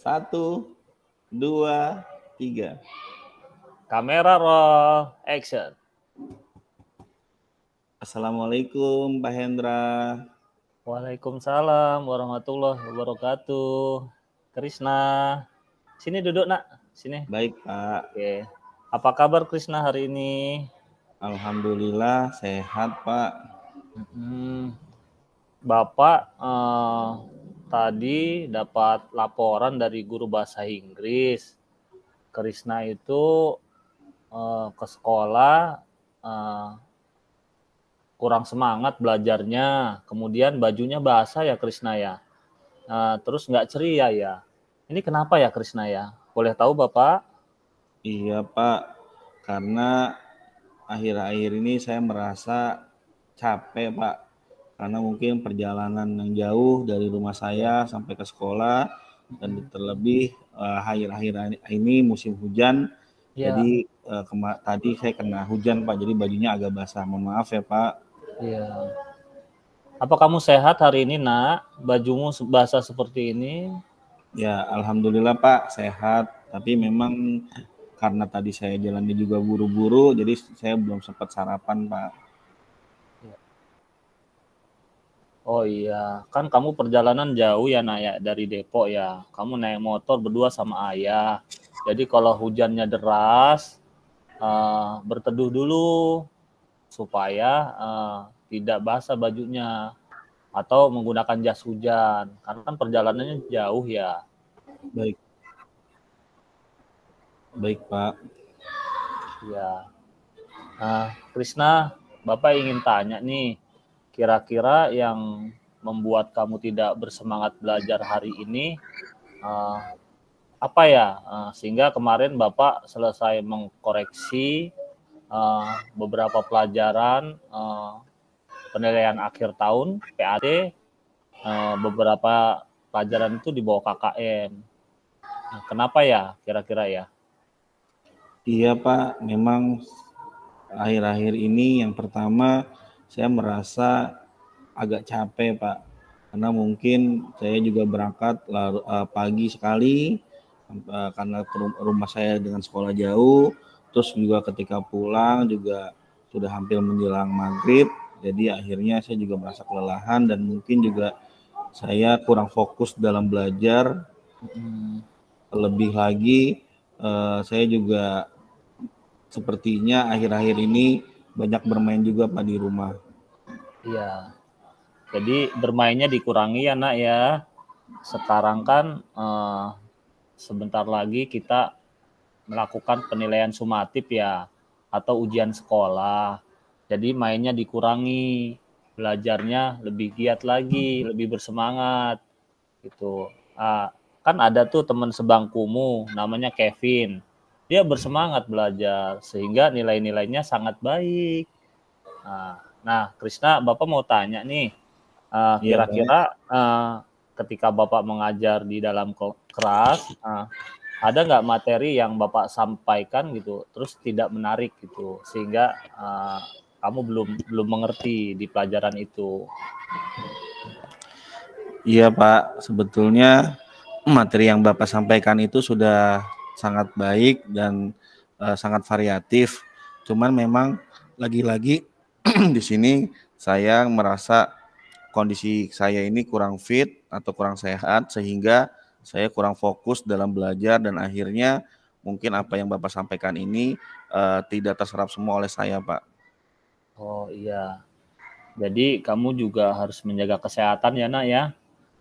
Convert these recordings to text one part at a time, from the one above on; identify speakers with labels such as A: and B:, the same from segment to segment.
A: Satu, dua, tiga.
B: Kamera roll, action.
A: Assalamualaikum Pak Hendra.
B: Waalaikumsalam warahmatullahi wabarakatuh. Krisna, sini duduk nak, sini.
A: Baik Pak.
B: Oke. Apa kabar Krisna hari ini?
A: Alhamdulillah sehat Pak.
B: Bapak tadi dapat laporan dari guru bahasa Inggris. Krisna itu ke sekolah kurang semangat belajarnya, kemudian bajunya basah ya Krisna ya, terus nggak ceria ya. Ini kenapa ya Krisna ya? Boleh tahu Bapak?
A: Iya Pak, karena akhir-akhir ini saya merasa capek Pak, karena mungkin perjalanan yang jauh dari rumah saya sampai ke sekolah, dan terlebih akhir-akhir ini musim hujan.
B: Ya.
A: Jadi tadi saya kena hujan Pak, jadi bajunya agak basah. Mohon maaf ya Pak.
B: Iya. Apa kamu sehat hari ini nak? Bajumu basah seperti ini?
A: Ya alhamdulillah Pak sehat, tapi memang karena tadi saya jalannya juga buru-buru, jadi saya belum sempat sarapan Pak.
B: Oh iya, kan kamu perjalanan jauh ya nak ya, dari Depok ya. Kamu naik motor berdua sama ayah. Jadi kalau hujannya deras, berteduh dulu supaya tidak basah bajunya, atau menggunakan jas hujan karena kan perjalanannya jauh ya.
A: Baik Pak.
B: Ya. Krisna, Bapak ingin tanya nih, kira-kira yang membuat kamu tidak bersemangat belajar hari ini apa ya? Sehingga kemarin Bapak selesai mengkoreksi beberapa pelajaran penilaian akhir tahun PAT, beberapa pelajaran itu di bawah KKM. Nah, kenapa ya kira-kira ya?
A: Iya Pak, memang akhir-akhir ini yang pertama saya merasa agak capek Pak, karena mungkin saya juga berangkat pagi sekali karena rumah saya dengan sekolah jauh, terus juga ketika pulang juga sudah hampir menjelang maghrib, jadi akhirnya saya juga merasa kelelahan dan mungkin juga saya kurang fokus dalam belajar. Lebih lagi saya juga sepertinya akhir-akhir ini banyak bermain juga Pak di rumah.
B: Iya. Jadi bermainnya dikurangi ya nak ya. Sekarang kan sebentar lagi kita melakukan penilaian sumatif ya, atau ujian sekolah. Jadi mainnya dikurangi, belajarnya lebih giat lagi, lebih bersemangat gitu. Kan ada tuh teman sebangkumu namanya Kevin. Dia bersemangat belajar sehingga nilai-nilainya sangat baik. Nah, Krisna, Bapak mau tanya nih, kira-kira ketika Bapak mengajar di dalam kelas, ada nggak materi yang Bapak sampaikan gitu, terus tidak menarik gitu, sehingga kamu belum mengerti di pelajaran itu?
A: Iya Pak, sebetulnya materi yang Bapak sampaikan itu sudah sangat baik dan sangat variatif. Cuman memang lagi-lagi di sini saya merasa kondisi saya ini kurang fit atau kurang sehat, sehingga saya kurang fokus dalam belajar dan akhirnya mungkin apa yang Bapak sampaikan ini tidak terserap semua oleh saya Pak.
B: Oh iya, jadi kamu juga harus menjaga kesehatan ya nak ya.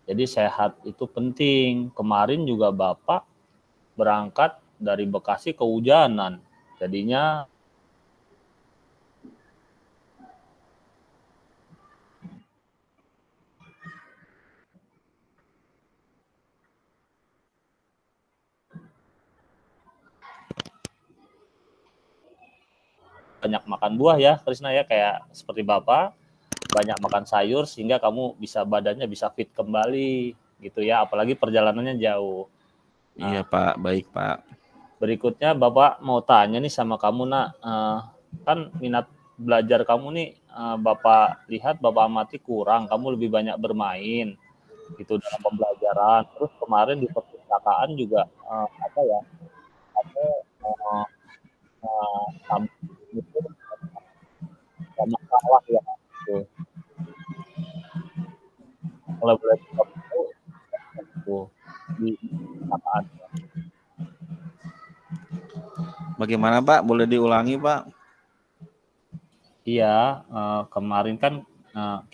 B: Jadi sehat itu penting. Kemarin juga Bapak berangkat dari Bekasi kehujanan. Jadinya banyak makan buah ya Krisna ya, kayak seperti Bapak banyak makan sayur sehingga kamu badannya bisa fit kembali gitu ya, apalagi perjalanannya jauh.
A: Iya Pak, baik Pak.
B: Berikutnya Bapak mau tanya nih sama kamu nak, kan minat belajar kamu nih Bapak lihat, Bapak amati kurang, kamu lebih banyak bermain gitu dalam pembelajaran. Terus kemarin di pertemuan perpustakaan juga apa ya? Kamu sama itu nggak masalah ya gitu. Kalau boleh tahu itu di perpustakaan.
A: Bagaimana Pak? Boleh diulangi Pak?
B: Iya, kemarin kan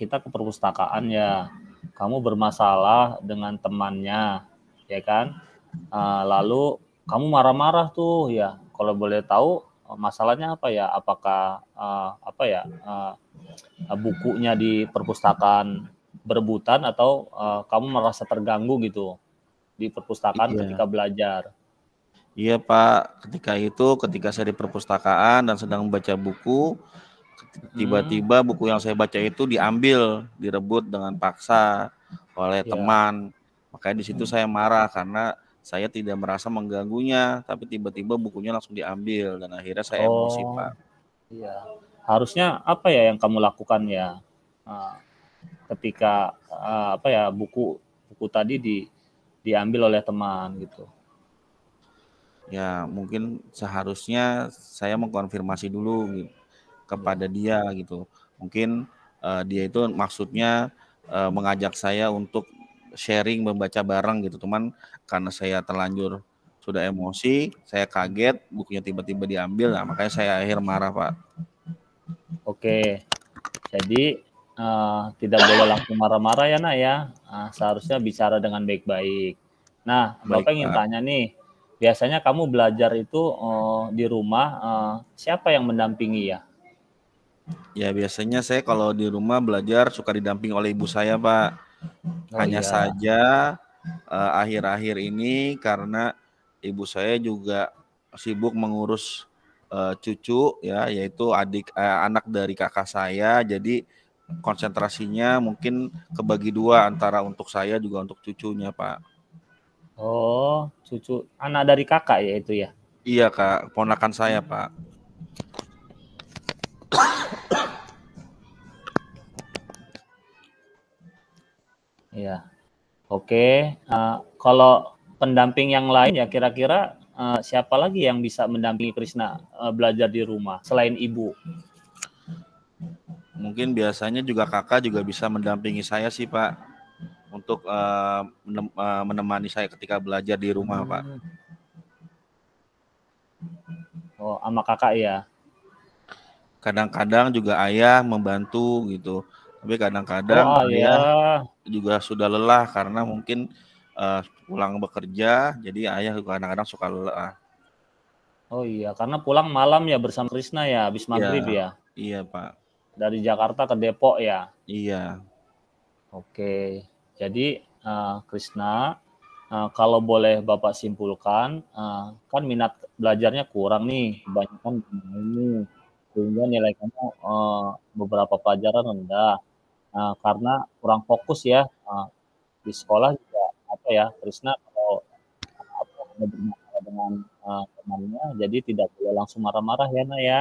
B: kita ke perpustakaan ya. Kamu bermasalah dengan temannya, ya kan? Lalu kamu marah-marah tuh ya. Kalau boleh tahu masalahnya apa ya? Apakah apa ya? Bukunya di perpustakaan berebutan atau kamu merasa terganggu gitu di perpustakaan
A: Iya.
B: ketika belajar?
A: Iya Pak, ketika saya di perpustakaan dan sedang membaca buku, tiba-tiba buku yang saya baca itu diambil, direbut dengan paksa oleh
B: Ya.
A: teman. Makanya di situ saya marah karena saya tidak merasa mengganggunya, tapi tiba-tiba bukunya langsung diambil dan akhirnya saya emosi
B: Oh,
A: Pak.
B: iya. Harusnya apa ya yang kamu lakukan ya? Ketika apa ya buku tadi diambil oleh teman gitu.
A: Ya mungkin seharusnya saya mengkonfirmasi dulu gitu, kepada dia gitu. Mungkin dia itu maksudnya mengajak saya untuk sharing membaca bareng gitu. Cuman karena saya terlanjur sudah emosi, saya kaget bukunya tiba-tiba diambil. Nah, makanya saya akhir marah, Pak.
B: Oke, jadi tidak boleh langsung marah-marah ya nak ya. Seharusnya bicara dengan baik-baik. Nah,
A: Baik,
B: Bapak ingin
A: Pak.
B: tanya nih, biasanya kamu belajar itu di rumah siapa yang mendampingi ya?
A: Ya biasanya saya kalau di rumah belajar suka didamping oleh ibu saya, Pak.
B: Oh
A: Hanya
B: iya.
A: saja akhir-akhir ini karena ibu saya juga sibuk mengurus cucu ya, yaitu anak dari kakak saya. Jadi konsentrasinya mungkin kebagi dua antara untuk saya juga untuk cucunya, Pak.
B: Oh, cucu anak dari kakak ya itu ya?
A: Iya, Kak, ponakan saya, Pak.
B: Iya. Oke, kalau pendamping yang lain ya kira-kira siapa lagi yang bisa mendampingi Krisna belajar di rumah selain ibu?
A: Mungkin biasanya juga kakak juga bisa mendampingi saya sih, Pak, untuk menemani saya ketika belajar di rumah, Pak.
B: Oh, sama kakak ya.
A: Kadang-kadang juga ayah membantu gitu. Tapi
B: Oh,
A: kadang-kadang ayah
B: ayah.
A: juga sudah lelah karena mungkin pulang bekerja, jadi ayah kadang-kadang suka lelah.
B: Oh iya, karena pulang malam ya bersama Krisna ya, habis
A: Iya,
B: maghrib ya.
A: iya Pak.
B: Dari Jakarta ke Depok ya.
A: Iya,
B: Oke, jadi Krisna, kalau boleh Bapak simpulkan, kan minat belajarnya kurang nih, kebanyakan ini, sehingga nilai kamu beberapa pelajaran rendah, karena kurang fokus ya di sekolah juga apa ya, Krisna kalau apa ada bermasalah dengan temannya, jadi tidak boleh langsung marah-marah ya, Nak ya,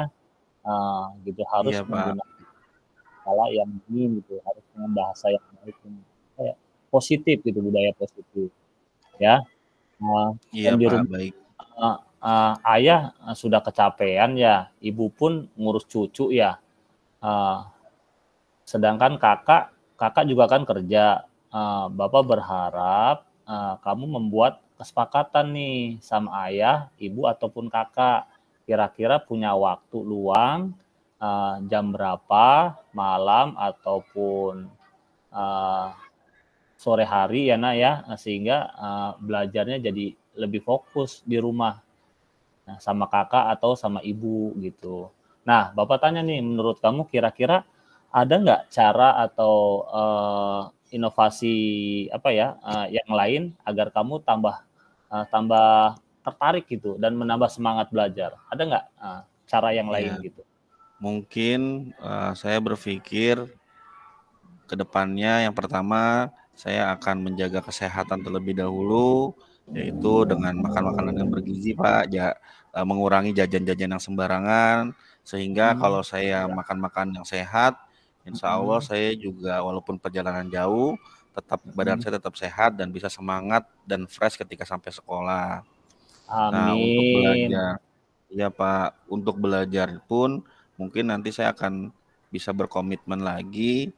B: gitu harus
A: iya Pak.
B: menggunakan kala yang ini gitu, harus dengan bahasa yang baik, kayak positif gitu, budaya positif ya.
A: Iya
B: Dan di
A: Pak,
B: rumah
A: baik.
B: ayah sudah kecapean ya, ibu pun ngurus cucu ya. Sedangkan kakak juga kan kerja. Bapak berharap kamu membuat kesepakatan nih sama ayah, ibu ataupun kakak. Kira-kira punya waktu luang jam berapa, malam ataupun sore hari ya nak ya, sehingga belajarnya jadi lebih fokus di rumah. Nah, sama kakak atau sama ibu gitu. Nah, Bapak tanya nih, menurut kamu kira-kira ada nggak cara atau inovasi apa ya yang lain agar kamu tambah tertarik gitu dan menambah semangat belajar? Ada nggak cara yang lain
A: Iya,
B: gitu?
A: mungkin saya berpikir ke depannya yang pertama saya akan menjaga kesehatan terlebih dahulu, yaitu dengan makan makanan yang bergizi, Pak, mengurangi jajan-jajan yang sembarangan, sehingga kalau saya
B: Ya.
A: makan-makan yang sehat, insya Allah saya juga walaupun perjalanan jauh, badan saya tetap sehat dan bisa semangat dan fresh ketika sampai sekolah. Nah, untuk
B: Amin.
A: belajar, ya Pak, untuk belajar pun mungkin nanti saya akan bisa berkomitmen lagi,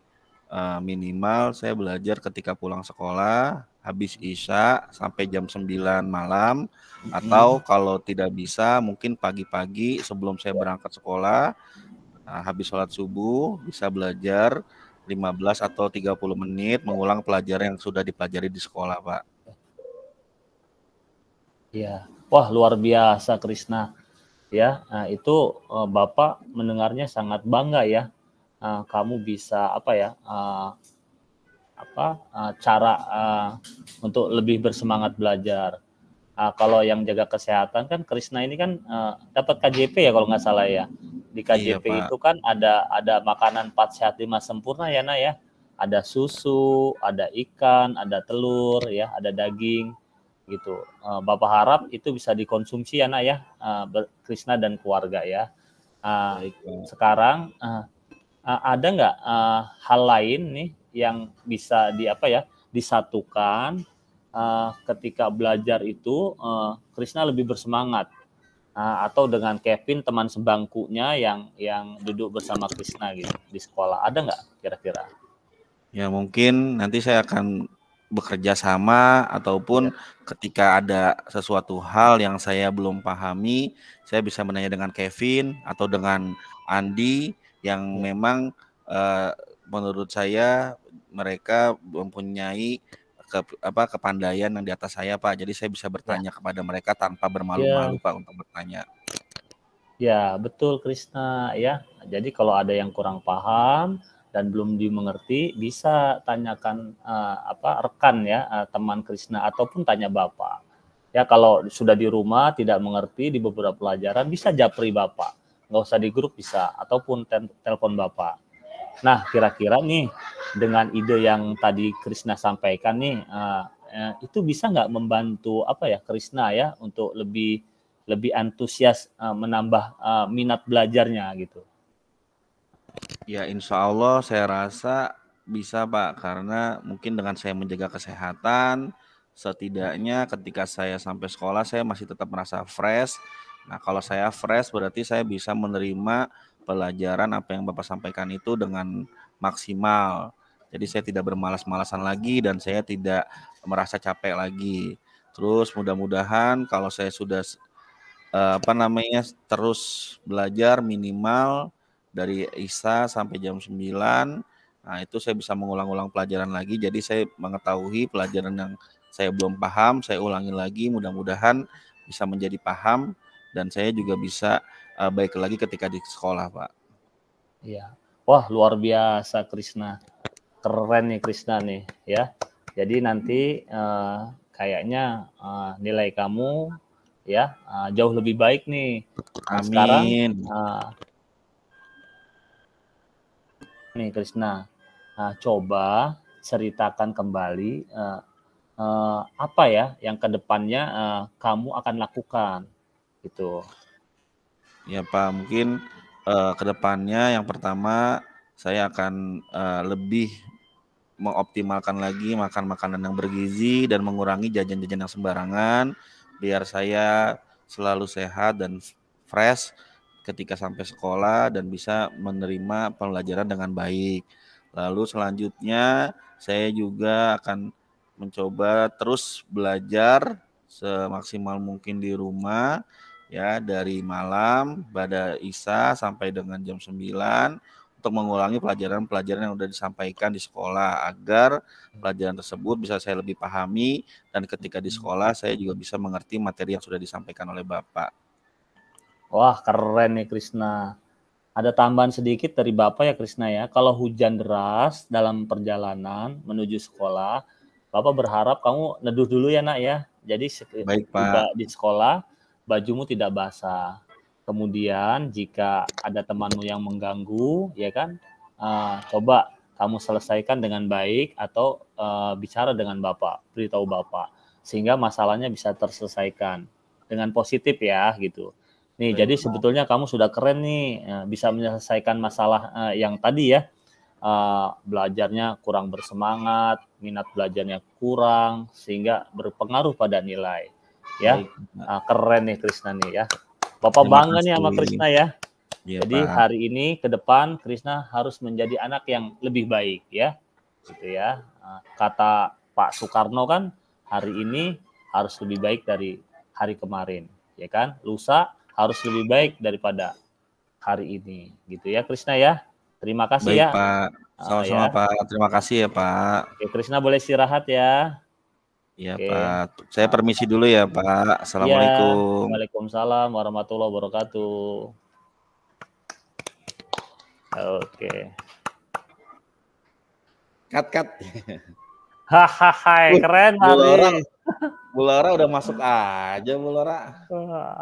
A: minimal saya belajar ketika pulang sekolah, habis Isya sampai jam 9 malam, atau kalau tidak bisa mungkin pagi-pagi sebelum saya berangkat sekolah, habis sholat subuh bisa belajar 15 atau 30 menit mengulang pelajaran yang sudah dipelajari di sekolah, Pak.
B: Ya, wah luar biasa Krisna. Ya, itu Bapak mendengarnya sangat bangga ya. Kamu bisa apa ya? Cara untuk lebih bersemangat belajar. Kalau yang jaga kesehatan kan Krisna ini kan dapat KJP ya kalau nggak salah ya. Di
A: Iya,
B: KJP
A: Pak.
B: itu kan ada makanan 4 sehat 5 sempurna ya Nak ya. Ada susu, ada ikan, ada telur ya, ada daging gitu. Bapak harap itu bisa dikonsumsi ya Nak ya, Krisna dan keluarga ya.
A: Baik, Pak.
B: Sekarang ada nggak hal lain nih yang bisa disatukan ketika belajar itu Krisna lebih bersemangat atau dengan Kevin teman sebangkunya yang duduk bersama Krisna gitu di sekolah, ada nggak kira-kira?
A: Ya mungkin nanti saya akan bekerja sama ataupun ketika ada sesuatu hal yang saya belum pahami, saya bisa menanya dengan Kevin atau dengan Andi yang memang menurut saya mereka mempunyai kepandaian yang di atas saya, Pak. Jadi saya bisa bertanya kepada mereka tanpa bermalu-malu, Pak, untuk bertanya.
B: Ya, betul Krisna ya. Jadi kalau ada yang kurang paham dan belum dimengerti, bisa tanyakan rekan ya, teman Krisna ataupun tanya Bapak. Ya, kalau sudah di rumah tidak mengerti di beberapa pelajaran bisa japri Bapak. Nggak usah di grup bisa ataupun telepon Bapak. Nah, kira-kira nih dengan ide yang tadi Krisna sampaikan nih, itu bisa nggak membantu Krisna ya untuk lebih antusias menambah minat belajarnya gitu?
A: Ya, insya Allah saya rasa bisa, Pak, karena mungkin dengan saya menjaga kesehatan, setidaknya ketika saya sampai sekolah saya masih tetap merasa fresh. Nah, kalau saya fresh berarti saya bisa menerima pelajaran apa yang Bapak sampaikan itu dengan maksimal. Jadi saya tidak bermalas-malasan lagi dan saya tidak merasa capek lagi. Terus mudah-mudahan kalau saya sudah terus belajar minimal dari Isya sampai jam 9. Nah, itu saya bisa mengulang-ulang pelajaran lagi. Jadi saya mengetahui pelajaran yang saya belum paham, saya ulangi lagi. Mudah-mudahan bisa menjadi paham dan saya juga bisa baik lagi ketika di sekolah, Pak.
B: Iya. Wah, luar biasa Krisna. Keren nih Krisna nih ya. Jadi nanti kayaknya nilai kamu ya jauh lebih baik nih. Nah, sekarang
A: Amin.
B: nih Krisna, coba ceritakan kembali apa ya yang kedepannya kamu akan lakukan gitu.
A: Ya Pak, mungkin kedepannya yang pertama saya akan lebih mengoptimalkan lagi makan makanan yang bergizi dan mengurangi jajan-jajan yang sembarangan biar saya selalu sehat dan fresh ketika sampai sekolah dan bisa menerima pembelajaran dengan baik. Lalu selanjutnya saya juga akan mencoba terus belajar semaksimal mungkin di rumah ya dari malam pada Isya sampai dengan jam 9 untuk mengulangi pelajaran-pelajaran yang sudah disampaikan di sekolah agar pelajaran tersebut bisa saya lebih pahami dan ketika di sekolah saya juga bisa mengerti materi yang sudah disampaikan oleh Bapak.
B: Wah, keren nih Krisna. Ada tambahan sedikit dari Bapak ya Krisna ya. Kalau hujan deras dalam perjalanan menuju sekolah, Bapak berharap kamu neduh dulu ya Nak ya. Jadi
A: Baik,
B: tiba
A: Pak.
B: di sekolah bajumu tidak basah. Kemudian jika ada temanmu yang mengganggu, ya kan, coba kamu selesaikan dengan baik atau bicara dengan Bapak, beritahu Bapak, sehingga masalahnya bisa terselesaikan dengan positif ya gitu. Nih,
A: Baik,
B: jadi
A: Pak.
B: sebetulnya kamu sudah keren nih, bisa menyelesaikan masalah yang tadi ya, belajarnya kurang bersemangat, minat belajarnya kurang, sehingga berpengaruh pada nilai. Ya, keren nih Krisna nih ya. Bapak bangga nih sama Krisna ya.
A: Ya,
B: jadi
A: Pak.
B: hari ini ke depan Krisna harus menjadi anak yang lebih baik ya, gitu ya. Kata Pak Soekarno kan, hari ini harus lebih baik dari hari kemarin, ya kan? Lusa harus lebih baik daripada hari ini, gitu ya Krisna ya. Terima kasih
A: Baik,
B: ya.
A: Pak. Sama-sama
B: ya.
A: Pak. Terima kasih ya Pak.
B: Oke, Krisna boleh istirahat ya.
A: Iya
B: Oke.
A: Pak. Saya permisi dulu ya Pak. Assalamualaikum.
B: Waalaikumsalam warahmatullahi wabarakatuh. Oke.
A: Cut.
B: Hahaha, keren hari.
A: Bu Laura udah masuk aja, Bu Laura.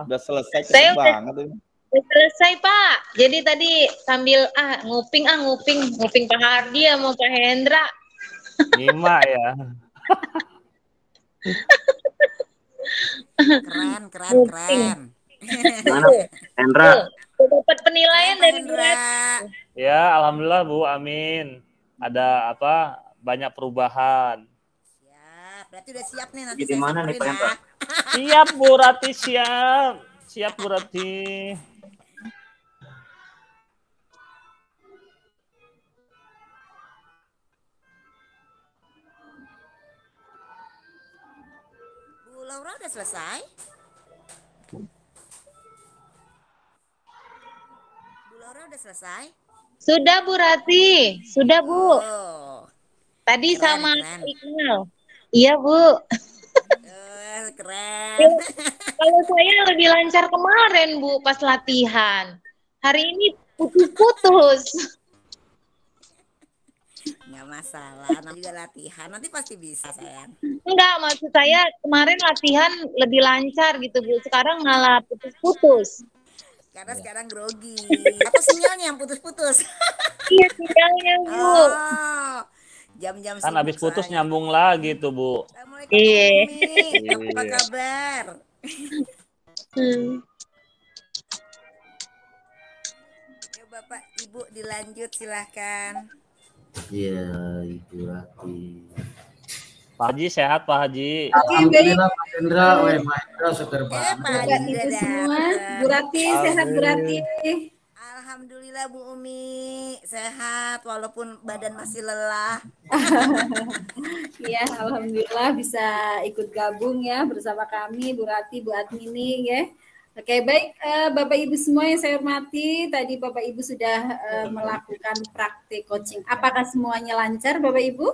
A: Udah selesai,
C: cepet
A: banget ini.
C: Selesai Pak. Jadi tadi sambil nguping Pak Hardi sama Pak Hendra.
B: Nyimak ya.
C: Keren.
D: Gimana Hendra?
C: Dapat penilaian dari
D: Hendra.
B: Ya, alhamdulillah Bu, amin. Ada apa? Banyak perubahan.
D: Siap, berarti udah siap nih nanti.
B: Di
D: mana nih Pak Hendra?
B: Siap Bu Rati, siap. Siap Bu Rati.
D: Bu Laura udah selesai? Bu Laura udah selesai?
C: Sudah Bu Rati, sudah Bu.
D: Oh,
C: tadi
D: keren,
C: sama
D: keren.
C: Iqbal. Iya Bu.
D: Keren.
C: Kalau saya lebih lancar kemarin Bu pas latihan. Hari ini putus-putus.
D: Nggak masalah, nanti juga latihan, nanti pasti bisa sayang.
C: Enggak, maksud saya kemarin latihan lebih lancar gitu Bu. Sekarang malah putus-putus.
D: Karena sekarang grogi. Atau sinyalnya yang putus-putus.
C: Iya sinyalnya Bu.
D: Oh, jam-jam
B: kan habis putus nyambung lagi tuh Bu.
D: Assalamualaikum Umi. Apa kabar? Yuk Bapak Ibu dilanjut silahkan.
E: Iya Ibu Rati.
B: Pak Haji sehat Pak Haji.
E: Alhamdulillah Pak Hendra, Pak Hendra seger banget.
D: Bapak Ibu semua,
F: Bu Rati sehat Bu Rati.
D: Alhamdulillah Bu Umi sehat walaupun badan masih lelah.
F: Iya, alhamdulillah bisa ikut gabung ya bersama kami Bu Rati, Bu Admini ya. Oke, baik Bapak Ibu semua yang saya hormati, tadi Bapak Ibu sudah melakukan praktik coaching. Apakah semuanya lancar Bapak Ibu?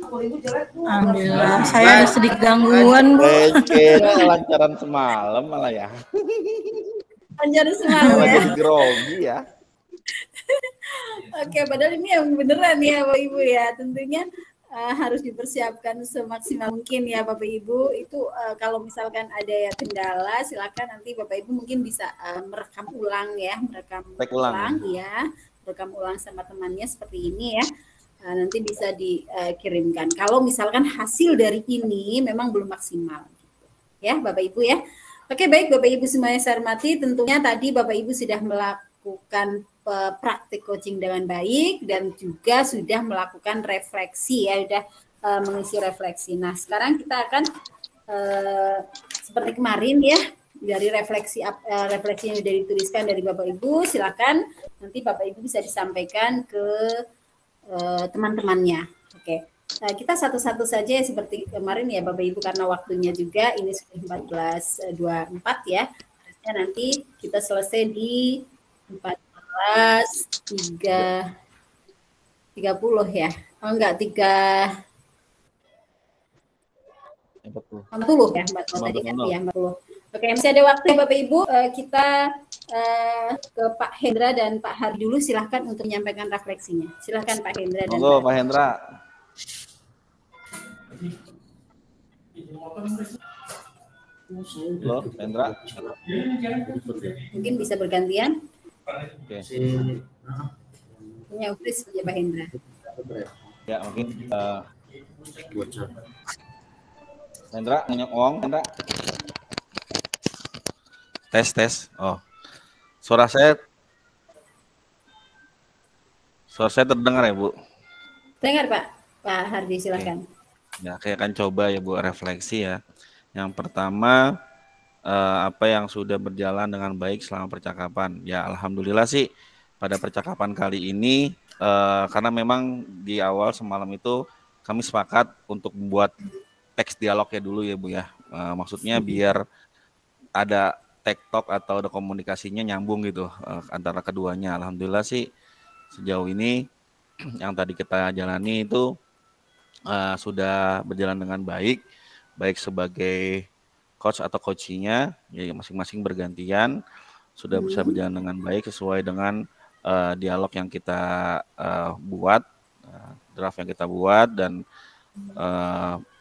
G: Alhamdulillah, saya ada sedikit gangguan Bu.
A: Kayaknya lancaran semalam malah ya.
F: Lancaran semalam ya.
A: Lagi grogi ya.
F: Oke, padahal ini yang beneran ya Bapak Ibu ya. Tentunya harus dipersiapkan semaksimal mungkin ya Bapak Ibu. Itu kalau misalkan ada ya kendala, silakan nanti Bapak Ibu mungkin bisa merekam ulang ya, merekam ulang sama temannya seperti ini ya. Nanti bisa dikirimkan. Kalau misalkan hasil dari ini memang belum maksimal, ya Bapak Ibu ya. Oke, baik Bapak Ibu semuanya saya hormati. Tentunya tadi Bapak Ibu sudah melakukan praktik coaching dengan baik dan juga sudah melakukan refleksi ya, sudah mengisi refleksi. Nah, sekarang kita akan seperti kemarin ya, dari refleksi yang sudah dituliskan dari Bapak Ibu, silakan nanti Bapak Ibu bisa disampaikan ke teman-temannya. Oke. Nah, kita satu-satu saja ya, seperti kemarin ya Bapak Ibu, karena waktunya juga ini sudah 14.24 ya. Harusnya nanti kita selesai di 14.30 ya. Oh enggak, 40 ya Mbak tadi kan ya 40. Oke, masih ada waktu ya Bapak Ibu. Kita ke Pak Hendra dan Pak Hardi dulu, silahkan untuk menyampaikan refleksinya. Silahkan Pak Hendra dan
A: Pak Hendra. Halo, Hendra.
F: Mungkin bisa bergantian.
A: Oke.
F: Punya Upris ya Pak Hendra.
A: Ya, mungkin Hendra, Hendra. Tes. Oh. Suara saya Suara saya terdengar ya, Bu?
F: Dengar Pak. Pak Hardi silakan.
A: Ya, saya akan coba ya, Bu, refleksi ya. Yang pertama, apa yang sudah berjalan dengan baik selama percakapan. Ya, alhamdulillah sih pada percakapan kali ini, karena memang di awal semalam itu kami sepakat untuk membuat teks dialognya dulu ya, Bu ya. Maksudnya biar ada tektok atau ada komunikasinya nyambung gitu antara keduanya. Alhamdulillah sih sejauh ini yang tadi kita jalani itu sudah berjalan dengan baik, baik sebagai coach atau coachinya, ya masing-masing bergantian, sudah bisa berjalan dengan baik sesuai dengan dialog yang kita buat, draft yang kita buat, dan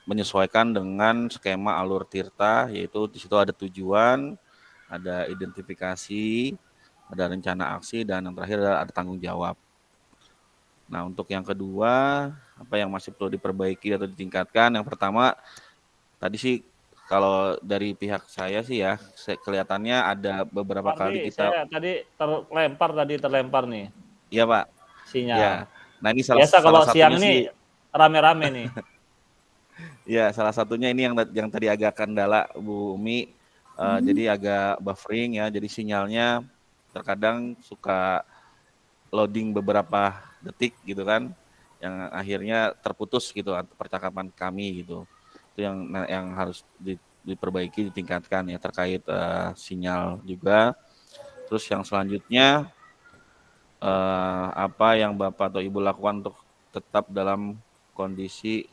A: menyesuaikan dengan skema alur Tirta, yaitu di situ ada tujuan, ada identifikasi, ada rencana aksi, dan yang terakhir ada tanggung jawab. Nah, untuk yang kedua, apa yang masih perlu diperbaiki atau ditingkatkan? Yang pertama, tadi sih kalau dari pihak saya sih ya, kelihatannya ada beberapa kali kita...
B: Saya tadi terlempar nih.
A: Iya, Pak.
B: Sinyal.
A: Ya. Nah, ini
B: biasa kalau siang ini rame-rame nih.
A: Ya, salah satunya ini yang tadi agak kendala Bu Umi, jadi agak buffering ya, jadi sinyalnya terkadang suka loading beberapa detik gitu kan, yang akhirnya terputus gitu percakapan kami gitu. Itu yang harus diperbaiki, ditingkatkan ya terkait sinyal juga. Terus yang selanjutnya apa yang Bapak atau Ibu lakukan untuk tetap dalam kondisi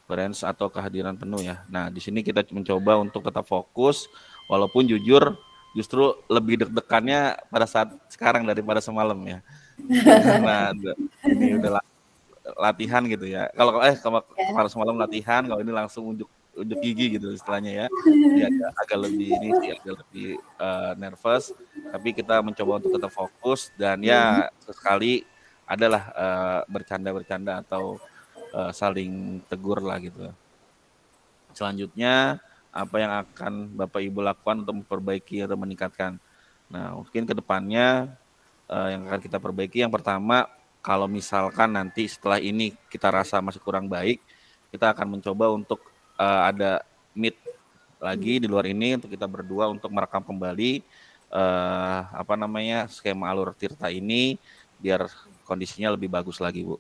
A: balance atau kehadiran penuh ya. Nah, di sini kita mencoba untuk tetap fokus, walaupun jujur justru lebih deg-degannya pada saat sekarang daripada semalam ya. Karena ini udah latihan gitu ya. Kalau kemarin semalam latihan, kalau ini langsung unjuk gigi gitu istilahnya ya. Jadi agak lebih ini sih, agak lebih nervous. Tapi kita mencoba untuk tetap fokus dan ya sesekali adalah bercanda-bercanda atau saling tegur lah gitu. Selanjutnya apa yang akan Bapak Ibu lakukan untuk memperbaiki atau meningkatkan? Nah, mungkin ke depannya yang akan kita perbaiki, yang pertama, kalau misalkan nanti setelah ini kita rasa masih kurang baik, kita akan mencoba untuk ada meet lagi di luar ini untuk kita berdua untuk merekam kembali skema alur Tirta ini biar kondisinya lebih bagus lagi, Bu.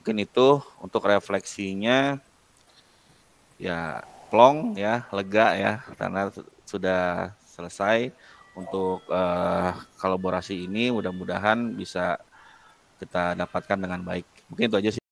A: Mungkin itu untuk refleksinya ya plong ya, lega ya, karena sudah selesai untuk kolaborasi ini, mudah-mudahan bisa kita dapatkan dengan baik. Mungkin itu aja sih.